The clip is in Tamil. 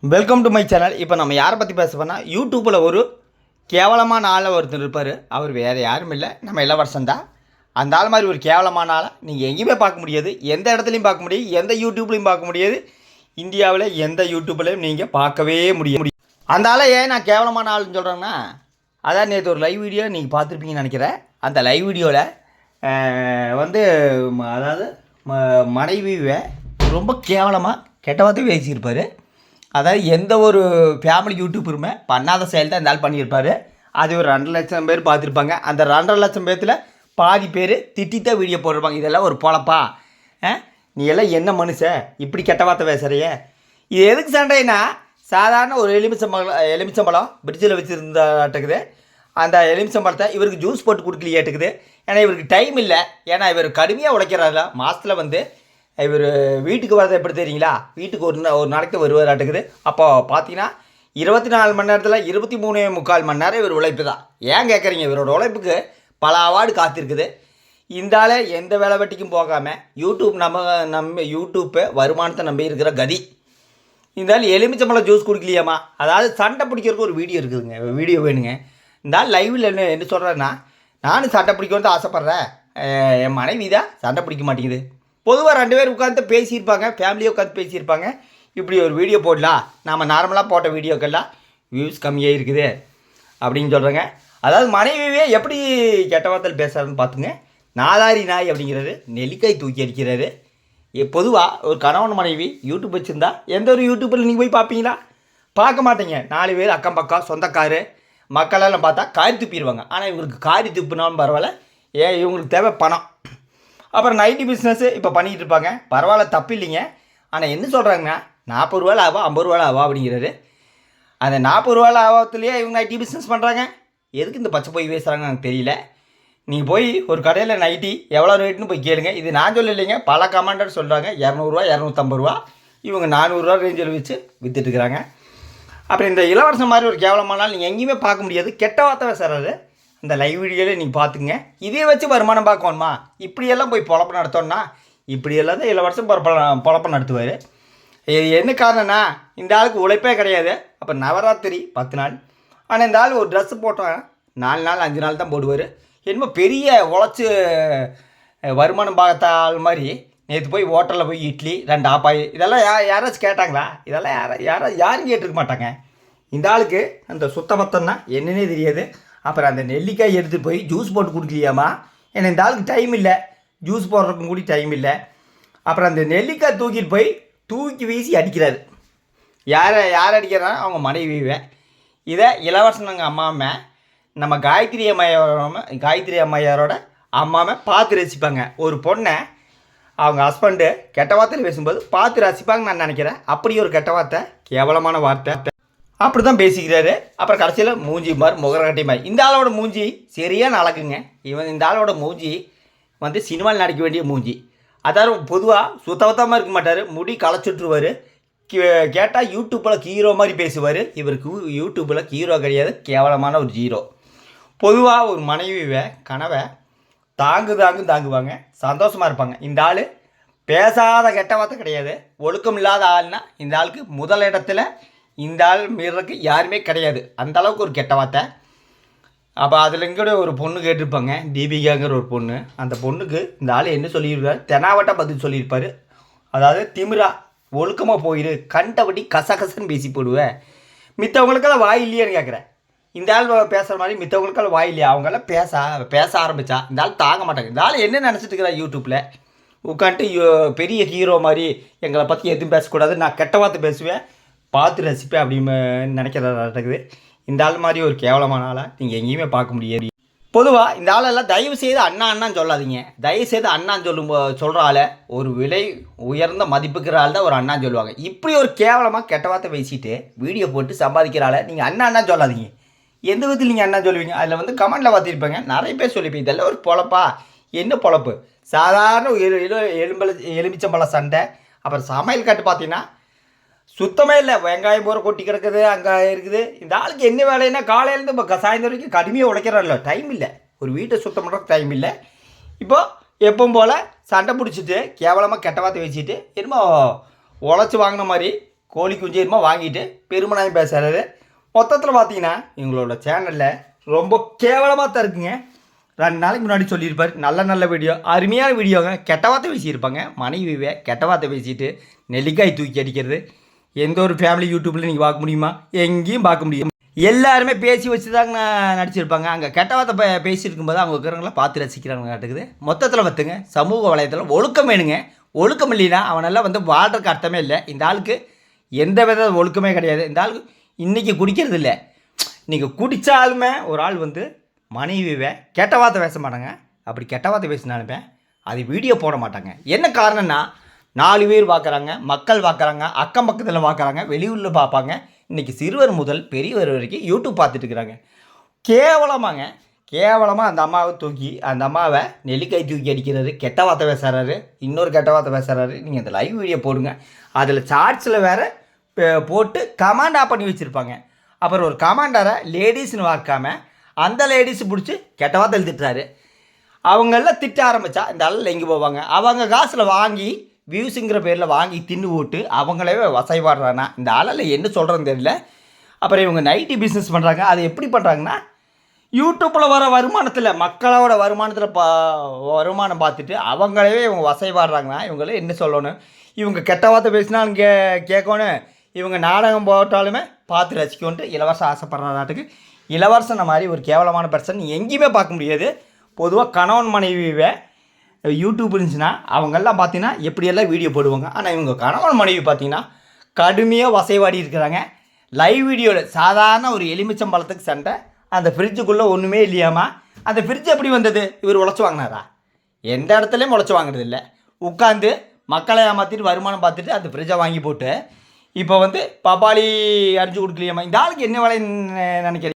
Welcome to my channel. இப்போ நம்ம யாரை பற்றி பேச போனால் யூடியூப்பில் ஒரு கேவலமான ஆளை ஒருத்தர் இருப்பார். அவர் வேறு யாரும் இல்லை, நம்ம இளவரசன் தான். அந்த ஆள் மாதிரி ஒரு கேவலமான ஆளை நீங்கள் எங்கேயுமே பார்க்க முடியாது, எந்த இடத்துலையும் பார்க்க முடியாது, எந்த யூடியூப்லையும் பார்க்க முடியாது, இந்தியாவில் எந்த யூடியூப்லையும் நீங்கள் பார்க்கவே முடியும். அந்த ஆளை ஏன் நான் கேவலமான ஆள்னு சொல்கிறேன்னா, அதான் நேற்று ஒரு லைவ் வீடியோ நீங்கள் பார்த்துருப்பீங்கன்னு நினைக்கிறேன். அந்த லைவ் வீடியோவில் அதாவது மனைவியை ரொம்ப கேவலமாக கெட்ட வார்த்தை பேசியிருப்பார். அதாவது எந்த ஒரு ஃபேமிலி யூடியூப்பருமே பண்ணாத செயல் தான் இந்த ஆள் பண்ணியிருப்பார். அது ஒரு 2 லட்சம் பேர் பார்த்துருப்பாங்க. அந்த 2.5 லட்சம் பேர்த்தில் பாதி பேர் திட்டித்தான் வீடியோ போட்டிருப்பாங்க. இதெல்லாம் ஒரு பொழப்பா? நீ எல்லாம் என்ன மனுஷன் இப்படி கெட்ட வார்த்தை பேசுகிறிய? இது எதுக்கு சண்டைன்னா, சாதாரண ஒரு எலுமிச்சம்பழம் பிரிட்ஜில் வச்சுருந்தாட்டுக்குது. அந்த எலுமிச்சம்பழத்தை இவருக்கு ஜூஸ் போட்டு கொடுக்கலையாட்டுக்குது. ஏன்னா இவருக்கு டைம் இல்லை. ஏன்னா இவர் கடுமையாக உழைக்கிறாரில்ல. மாதத்தில் இவர் வீட்டுக்கு வரதை எப்படி தெரியுங்களா? வீட்டுக்கு ஒரு நாளைக்கு வருவாராட்டுக்குது. அப்போ பார்த்தீங்கன்னா 24 மணி நேரத்தில் 23.25 மணி நேரம் இவர் உழைப்பு தான். ஏன் கேட்குறீங்க? இவரோட உழைப்புக்கு பல அவார்டு காத்திருக்குது. இந்த ஆள் எந்த வேலை வெட்டிக்கும் போகாமல் நம்ம யூடியூப்பை வருமானத்தை நம்பி இருக்கிற கதி. இந்த ஆள் எலுமிச்சம்பழம் ஜூஸ் குடிக்கலையாமா? அதாவது சண்டை பிடிக்கிறதுக்கு ஒரு வீடியோ வேணுங்க. இந்த ஆள் லைவில் என்ன சொல்கிறேன்னா, நானும் சண்டை பிடிக்கணும்னு ஆசைப்பட்றேன், என் மனைவி தான் சண்டை பிடிக்க மாட்டேங்குது. பொதுவாக 2 பேர் உட்காந்து பேசியிருப்பாங்க, ஃபேமிலியாக உட்காந்து பேசியிருப்பாங்க. இப்படி ஒரு வீடியோ போடலாம், நாம் நார்மலாக போட்ட வீடியோக்கெல்லாம் வியூஸ் கம்மியாக இருக்குது அப்படின்னு சொல்கிறேங்க. அதாவது மனைவியே எப்படி கெட்ட வார்த்தையில் பேசுகிறாருன்னு பார்த்துங்க. நாதாரி நாய் அப்படிங்கிறது நெல்லிக்காய் தூக்கி அடிக்கிறாரு. பொதுவாக ஒரு கணவன் மனைவி யூடியூப் வச்சுருந்தா எந்த ஒரு யூடியூப்பில் நீங்கள் போய் பார்ப்பீங்களா? பார்க்க மாட்டீங்க. 4 பேர் அக்கம் பக்கம் சொந்தக்காரு மக்களெல்லாம் பார்த்தா காரி துப்பிடுவாங்க. ஆனால் இவங்களுக்கு காரி துப்புனாலும் பரவாயில்ல, இவங்களுக்கு தேவை பணம். அப்புறம் நைட்டி பிஸ்னஸ்ஸு இப்போ பண்ணிக்கிட்டு இருப்பாங்க. பரவாயில்ல, தப்பு இல்லைங்க. ஆனால் என்ன சொல்கிறாங்கன்னா, 40 ரூபா ஆவா 50 ரூபா ஆவா அப்படிங்கிறாரு. அந்த 40 ரூபா ஆபத்துலேயே இவங்க நைட்டி பிஸ்னஸ் பண்ணுறாங்க. எதுக்கு இந்த பச்சை போய் பேசுகிறாங்க எனக்கு தெரியல. நீங்கள் போய் ஒரு கடையில் நைட்டி எவ்வளோ ரேட்டுன்னு போய் கேளுங்க. இது நான் சொல்லலைங்க, பல கமெண்டர் சொல்கிறாங்க. 200 ரூபா 250 ரூபா, இவங்க 400 ரூபா ரேஞ்சில் வச்சு விற்றுட்டுருக்குறாங்க. அப்புறம் இந்த இளவரசன் மாதிரி ஒரு கேவலமானால் நீங்கள் எங்கேயுமே பார்க்க முடியாது. கெட்ட வார்த்தை பேசுகிறாரு. அந்த லைவ் வீடியோவில் நீங்கள் பார்த்துங்க. இதே வச்சு வருமானம் பார்க்கணுமா? இப்படியெல்லாம் போய் பொழப்பு நடத்தோன்னா இப்படியெல்லாம் தான் இளவரசன் பொழப்பம் நடத்துவார். இது என்ன காரணம்னா, இந்த ஆளுக்கு உழைப்பே கிடையாது. அப்போ நவராத்திரி 10 நாள், ஆனால் இந்த ஆள் ஒரு ட்ரெஸ்ஸு போட்டோம் 4 நாள் 5 நாள் தான் போடுவார். என்னமோ பெரிய உழைச்சி வருமானம் பார்த்த ஆள் மாதிரி நேற்று போய் ஹோட்டலில் போய் இட்லி 2 ஆப்பாய் இதெல்லாம் யாராச்சும் கேட்டாங்களா? இதெல்லாம் யாரும் கேட்டிருக்க மாட்டாங்க. இந்த ஆளுக்கு அந்த சுத்தமத்தம்னா என்னன்னே தெரியாது. அப்புறம் அந்த நெல்லிக்காய் எடுத்துகிட்டு போய் ஜூஸ் போட்டு குடிக்கலையாமா? ஏன்னா இந்த ஆளுக்கு டைம் இல்லை, ஜூஸ் போடுறதுக்கும் கூட டைம் இல்லை. அப்புறம் அந்த நெல்லிக்காய் தூக்கி வீசி அடிக்கிறாரு. யார் அடிக்கிறாங்க? அவங்க மனைவியை. இதை இளவரசனுங்க அம்மாவை நம்ம காயத்ரி அம்மையாரோட அம்மாவை பார்த்து ரசிப்பாங்க. ஒரு பொண்ணை அவங்க ஹஸ்பண்டு கெட்ட வார்த்தையில் பேசும்போது பார்த்து ரசிப்பாங்க நான் நினைக்கிறேன். அப்படி ஒரு கெட்ட வார்த்தை, கேவலமான வார்த்தை, அப்படி தான் பேசிக்கிறாரு. அப்புறம் கடைசியில் மூஞ்சி மாதிரி முகரக்கட்டி மாதிரி. இந்த ஆளோட மூஞ்சி சரியான அழகுங்க. இந்த ஆளோட மூஞ்சி சினிமாவில் நடிக்க வேண்டிய மூஞ்சி. அதாவது பொதுவாக சுத்தமாக இருக்க மாட்டார், முடி களைச்சுட்ருவார். கேட்டால் யூடியூப்பில் ஹீரோ மாதிரி பேசுவார். இவருக்கு யூடியூப்பில் ஹீரோ கிடையாது, கேவலமான ஒரு ஜீரோ. பொதுவாக ஒரு மனைவியை கனவை தாங்குவாங்க, சந்தோஷமாக இருப்பாங்க. இந்த ஆள் பேசாத கெட்ட வார்த்தை கிடையாது. ஒழுக்கம் இல்லாத ஆள்னா இந்த ஆளுக்கு முதல் இடத்துல இந்த ஆள் மீறதுக்கு யாருமே கிடையாது. அந்த அளவுக்கு ஒரு கெட்ட வார்த்தை. அப்போ அதில் கூட ஒரு பொண்ணு கேட்டிருப்பாங்க, தீபிகாங்கிற ஒரு பொண்ணு. அந்த பொண்ணுக்கு இந்த ஆள் என்ன சொல்லியிருப்பார்? தெனாவட்ட பதில் சொல்லியிருப்பார். அதாவது திமிரா ஒழுக்கமாக போயிடு, கண்டபடி கசகசன்னு பேசி போடுவேன். மித்தவங்களுக்கெல்லாம் வாய் இல்லையான்னு கேட்குறேன். இந்த ஆள் பேசுகிற மாதிரி மித்தவங்களுக்கெல்லாம் வாய் இல்லையா? அவங்கெல்லாம் பேச ஆரம்பித்தா இந்த ஆள் தாங்க மாட்டாங்க. இந்த ஆள் என்ன நினச்சிட்டு இருக்கிறா? யூடியூப்பில் உட்காந்துட்டு பெரிய ஹீரோ மாதிரி எங்களை பற்றி எதுவும் பேசக்கூடாது, நான் கெட்ட வார்த்தை பேசுவேன், பார்த்து ரசிப்பேன் அப்படின்னு நினைக்கிறதாட்டுக்குது. இந்த ஆள் மாதிரி ஒரு கேவலமான ஆளை நீங்கள் எங்கேயுமே பார்க்க முடியாது. பொதுவாக இந்த ஆளெல்லாம் தயவு செய்து அண்ணான்னு சொல்லாதீங்க. தயவு செய்து அண்ணான்னு சொல்கிற ஆளை ஒரு விலை உயர்ந்த மதிப்புக்கிற ஆள் தான் ஒரு அண்ணான்னு சொல்லுவாங்க. இப்படி ஒரு கேவலமாக கெட்ட வார்த்தை பேசிட்டு வீடியோ போட்டு சம்பாதிக்கிற ஆளை நீங்கள் அண்ணான்னு சொல்லாதீங்க. எந்த விதத்தில் நீங்கள் அண்ணா சொல்லுவீங்க? அதில் கமெண்டில் பார்த்துருப்பேங்க, நிறைய பேர் சொல்லிப்பேன் இதெல்லாம் ஒரு பொழப்பா? என்ன பொழப்பு? சாதாரண எலுமிச்சம்பழ சண்டை. அப்புறம் சமையல் காட்டு பார்த்தீங்கன்னா சுத்தமே இல்லை, வெங்காயம் பூரா கொட்டி கிடக்குது, அங்கே இருக்குது. இந்த ஆளுக்கு என்ன வேலைன்னா காலையிலேருந்து இப்போ சாயந்தரம் வரைக்கும் கடுமையாக உழைக்கிறாரில்ல, டைம் இல்லை, ஒரு வீட்டை சுத்தம் பண்ணுறதுக்கு டைம் இல்லை. இப்போது எப்பவும் போல் சண்டை பிடிச்சிட்டு கேவலமாக கெட்ட வார்த்தை வச்சுட்டு என்னமோ உழைச்சி வாங்கின மாதிரி கோழி குஞ்சு வாங்கிட்டு பெருமனாக பேசுகிறாரு. மொத்தத்தில் பார்த்தீங்கன்னா எங்களோட சேனலில் ரொம்ப கேவலமாக தான் இருக்குங்க. 2 நாளைக்கு முன்னாடி சொல்லியிருப்பார், நல்ல வீடியோ, அருமையான வீடியோங்க. கெட்ட வார்த்தை பேசியிருப்பாங்க. மனைவியை கெட்ட வார்த்தை பேசிட்டு நெல்லிக்காய் தூக்கி அடிக்கிறது எந்த ஒரு ஃபேமிலி யூடியூப்பில் நீங்கள் பார்க்க முடியுமா? எங்கேயும் பார்க்க முடியும். எல்லாருமே பேசி வச்சு தாங்க நடிச்சிருப்பாங்க. அங்கே கெட்ட வார்த்தை பேசியிருக்கும்போது அவங்க இருக்கிறவங்களாம் பார்த்து ரசிக்கிறாங்க காட்டுக்குது. மொத்தத்தில் பார்த்துங்க, சமூக வலையத்தில் ஒழுக்கம் வேணுங்க. ஒழுக்கம் இல்லைன்னா அவனெல்லாம் வாழ்றதுக்கு அர்த்தமே இல்லை. இந்த ஆளுக்கு எந்த வித ஒழுக்கமே கிடையாது. இந்த ஆளுக்கு இன்றைக்கி குடிக்கிறது இல்லை. நீங்கள் குடித்தாலுமே ஒரு ஆள் மனைவியை கெட்ட வார்த்தை பேச மாட்டாங்க. அப்படி கெட்ட வார்த்தை பேசினாலுமே அது வீடியோ போட மாட்டாங்க. என்ன காரணம்னா 4 பேர் பார்க்குறாங்க, மக்கள் பார்க்குறாங்க, அக்கம் பக்கத்தில் பார்க்குறாங்க, வெளியூரில் பார்ப்பாங்க. இன்றைக்கி சிறுவர் முதல் பெரியவர் வரைக்கும் யூடியூப் பார்த்துட்டு இருக்கிறாங்க. கேவலமாக அந்த அம்மாவை தூக்கி அந்த அம்மாவை நெல்லிக்காய் தூக்கி அடிக்கிறாரு, கெட்ட வார்த்தை பேசுகிறாரு, இன்னொரு கெட்ட வார்த்தை பேசுகிறாரு. நீங்கள் அந்த லைவ் வீடியோ போடுங்க. அதில் சார்ட்ஸில் வேறு போட்டு கமாண்டாக பண்ணி வச்சுருப்பாங்க. அப்புறம் ஒரு கமாண்டரை லேடிஸ்னு பார்க்காம அந்த லேடிஸ் பிடிச்சி கெட்ட வார்த்தை திட்டுறாரு. அவங்களெல்லாம் திட்ட ஆரம்பித்தா இந்த ஆளில் எங்கே போவாங்க? அவங்க காசில் வாங்கி வியூஸுங்கிற பேரில் வாங்கி தின்னு போட்டு அவங்களே வசைபாடுறானா? இந்த ஆளில் என்ன சொல்கிறதுன்னு தெரியல. அப்புறம் இவங்க நைட்டி பிஸ்னஸ் பண்ணுறாங்க. அது எப்படி பண்ணுறாங்கன்னா, யூடியூப்பில் வர வருமானத்தில், மக்களோட வருமானத்தில் வருமானம் பார்த்துட்டு அவங்களே இவங்க வசைபாடுறாங்கன்னா இவங்களே என்ன சொல்லணும்? இவங்க கெட்ட வார்த்தை பேசினாலும் கேட்கணும். இவங்க நாடகம் போட்டாலுமே பார்த்து ரசிக்கொண்டு இளவரசம் ஆசைப்படுற நாட்டுக்கு இளவரசனை மாதிரி ஒரு கேவலமான பர்சன் எங்கேயுமே பார்க்க முடியாது. பொதுவாக கணவன் மனைவியை யூடியூப் இருந்துச்சுன்னா அவங்கெல்லாம் பார்த்தீங்கன்னா எப்படியெல்லாம் வீடியோ போடுவாங்க. ஆனால் இவங்க கணவன் மனைவி பார்த்தீங்கன்னா கடுமையாக வசைவாடி இருக்கிறாங்க. லைவ் வீடியோவில் சாதாரண ஒரு எலுமிச்சம்பழத்துக்கு சண்டை, அந்த ஃப்ரிட்ஜுக்குள்ளே ஒன்றுமே இல்லையாமா. அந்த ஃப்ரிட்ஜ் எப்படி வந்தது? இவர் உழைச்சி வாங்கினாரா? எந்த இடத்துலையும் உழைச்சி வாங்குறது இல்லை. உட்காந்து மக்களை ஏமாற்றிட்டு வருமானம் பார்த்துட்டு அந்த ஃப்ரிட்ஜை வாங்கி போட்டு இப்போ பப்பாளி அரிஞ்சு கொடுக்கலையாமா. இந்த ஆளுக்கு என்ன வேலைன்னு நினைக்கிறீங்க?